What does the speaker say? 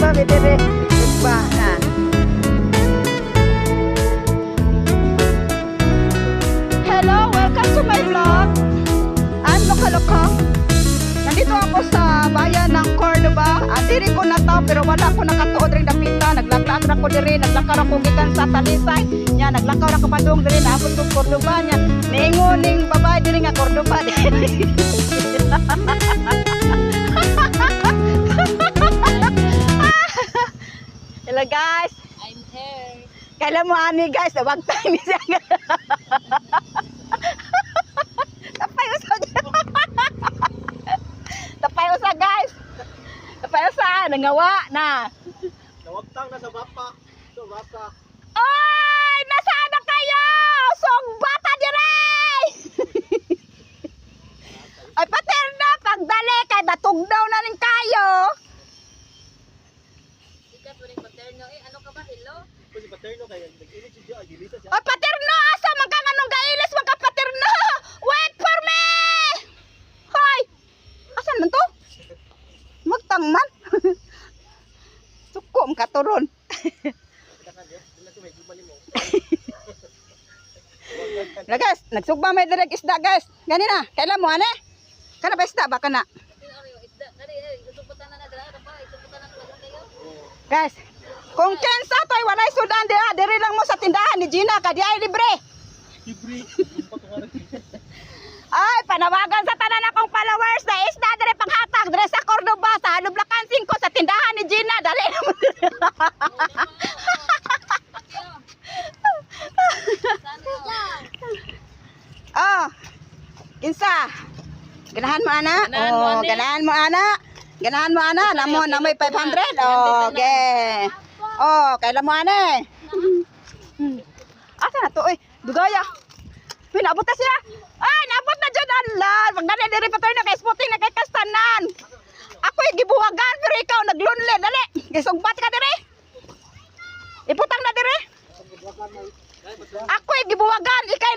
Nagsugba mi dire. Nagsugba na. Hello, welcome to my vlog. I'm Loka. Nandito ako sa bayan ng Cordoba. Diri ko na to pero wala ko nakatuod ring dapita. Naglakad ra ko diri, naglakaw ra ko gikan sa Talisay. Nya naglakaw ra ko padung diri naabot ko Cordoba nya. Niingon ning babae diri nga Cordoba diri. Hello guys. I'm here. Kailan mo ani guys, wag tayo ni siya. Tapay usa. Tapay usa guys. Tapay usa nangawa na. Nawagtang na sa bapa. So bapa. Oy, nasaan na kayo? Song bata dire. Ay paterna pagdali kay batugdaw na ning kayo. Sikat mo rin paterno. Ano ka ba? Hello? Kasi paterno kaya nag-init siya, agilisa siya. Ay paterno asa man kang anong gailis magka paterno. Wait for me. Hoy. Asan man to? Magtang man. Suko mo katuron. Na guys, nagsugba may direk isda guys. Gani na, kailan mo ane? Kana ba isda ba kana? Guys, kung kensa to'y walay sudan diha, diri lang mo sa tindahan ni Gina, kadi ay libre. Libre. Ay, panawagan sa tanan akong followers na isda diri panghatag diri sa Cordoba sa Lublacan 5 sa tindahan ni Gina, dali na mo. Oh. Kinsa? Ganahan mo ana? Ganahan mo ana? Ganahan mo ana? Lamon na may 500. Okay. Oh, kailan mo ana? Asa na to? Oy, dugaya. Uy, naabot na siya. Ay, naabot na dyan. Allah, magdali diri pa tayo na kay spotting na kay kastanan. Ako'y gibuwagan pero ikaw naglunle. Dali, gisugbat ka diri. Iputang na diri. Ako'y gibuwagan, ikay